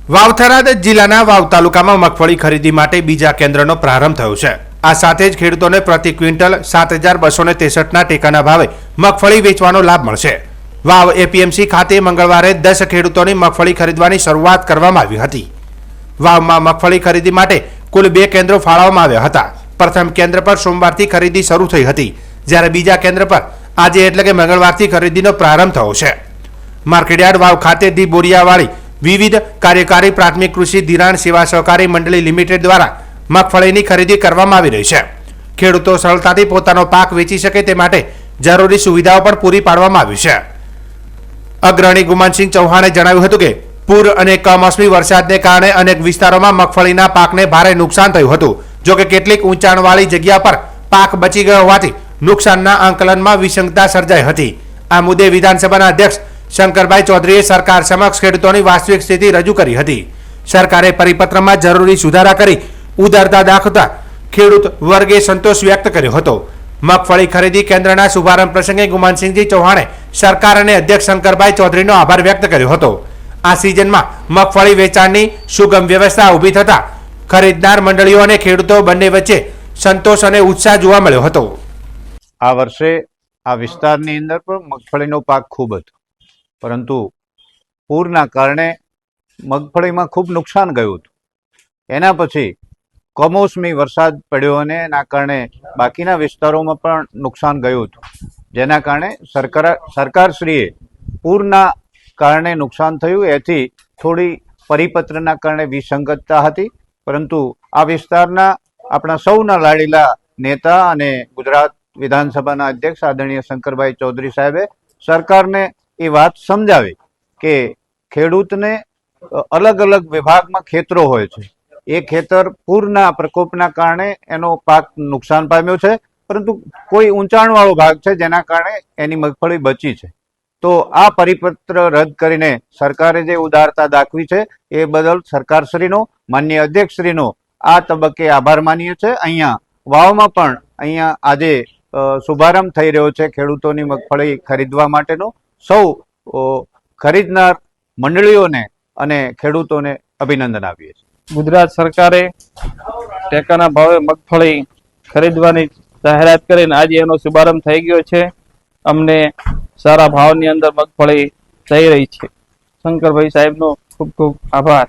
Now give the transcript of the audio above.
વાવ-થરાદ જિલ્લાના વાવ તાલુકામાં મગફળી ખરીદી માટે બીજા કેન્દ્રનો પ્રારંભ થયો છે। આ સાથે જ ખેડૂતોને પ્રતિ ક્વિન્ટલ 7,263ના ટેકાના ભાવે મગફળી વેચવાનો લાભ મળશે। વાવ એપીએમસી ખાતે મંગળવારે 10 ખેડૂતોની મગફળી ખરીદવાની શરૂઆત કરવામાં આવી હતી। વાવમાં મગફળી ખરીદી માટે કુલ 2 કેન્દ્રો ફાળવવામાં આવ્યા હતા। પ્રથમ કેન્દ્ર પર સોમવારથી ખરીદી શરૂ થઈ હતી, જ્યારે બીજા કેન્દ્ર પર આજે એટલે કે મંગળવારથી ખરીદીનો પ્રારંભ થયો છે। માર્કેટયાર્ડ વાવ ખાતે દી બોરિયાવાળી વિવિધ કાર્યકારી પ્રાથમિક કૃષિ ધિરાણ સેવા સહકારી મંડળી લિમિટેડ દ્વારા મગફળીની ખરીદી કરવામાં આવી રહી છે। ખેડૂતો સરળતાથી પોતાનો પાક વેચી શકે તે માટે જરૂરી સુવિધાઓ પણ પૂરી પાડવામાં આવી છે। અગ્રણી ગુમાનસિંહ ચૌહાણે જણાવ્યું હતું કે પૂર અને કમોસમી વરસાદને કારણે અનેક વિસ્તારોમાં મગફળીના પાકને ભારે નુકસાન થયું હતું। જો કે કેટલીક ઊંચાણવાળી જગ્યા પર પાક બચી ગયો હોવાથી નુકસાનના આંકલનમાં વિસંગતતા સર્જાઈ હતી। આ મુદ્દે વિધાનસભાના અધ્યક્ષ શંકરભાઈ ચૌધરીએ સરકાર સમક્ષ ખેડૂતોની વાસ્તવિક સ્થિતિ રજૂ કરી હતી। સરકારે પરિપત્રમાં જરૂરી સુધારા કરી ઉદારતા દાખવતા ખેડૂત વર્ગે સંતોષ વ્યક્ત કર્યો હતો। મગફળી ખરીદી કેન્દ્રના શુભારંભ પ્રસંગે ગુમાનસિંહજી ચૌહાણે સરકાર અને અધ્યક્ષ શંકરભાઈ ચૌધરીનો આભાર વ્યક્ત કર્યો હતો। આ સિઝનમાં મગફળી વેચાણની સુગમ વ્યવસ્થા ઊભી થતા ખરીદનાર મંડળીઓ અને ખેડૂતો બંને વચ્ચે સંતોષ અને ઉત્સાહ જોવા મળ્યો હતો। આ વર્ષે આ વિસ્તારની અંદર પણ મગફળીનો પાક ખૂબ હતો, પરંતુ પૂરના કારણે મગફળીમાં ખૂબ નુકસાન ગયું હતું। એના પછી કમોસમી વરસાદ પડ્યો અને એના કારણે બાકીના વિસ્તારોમાં પણ નુકસાન ગયું હતું, જેના કારણે સરકારશ્રીએ પૂરના કારણે નુકસાન થયું એથી થોડી પરિપત્રના કારણે વિસંગતતા હતી। પરંતુ આ વિસ્તારના આપણા સૌના લાડીલા નેતા અને ગુજરાત વિધાનસભાના અધ્યક્ષ આદરણીય શંકરભાઈ ચૌધરી સાહેબે સરકારને એ વાત સમજાવી કે ખેડૂતને અલગ અલગ વિભાગમાં ખેતરો હોય છે। એ ખેતર પૂરના પ્રકોપના કારણે એનો પાક નુકસાન પામ્યો છે, પરંતુ કોઈ ઊંચાણવાળો ભાગ છે જેના કારણે એની મગફળી બચી છે। તો આ પરિપત્ર રદ કરીને સરકારે જે ઉદારતા દાખવી છે એ બદલ સરકારશ્રીનો, માનનીય અધ્યક્ષશ્રીનો આ તબક્કે આભાર માનીએ છીએ। અહીંયા વાવમાં પણ અહીંયા આજે શુભારંભ થઈ રહ્યો છે ખેડૂતોની મગફળી ખરીદવા માટેનો। સૌ ખરીદનાર મંડળીઓને અને ખેડૂતોને અભિનંદન આપીએ છીએ। ગુજરાત સરકારે ટેકાના ભાવે મગફળી ખરીદવાની જાહેરાત કરીને આજે એનો શુભારંભ થઈ ગયો છે। અમને સારા ભાવની અંદર મગફળી થઈ રહી છે। શંકરભાઈ સાહેબનો ખૂબ ખૂબ આભાર।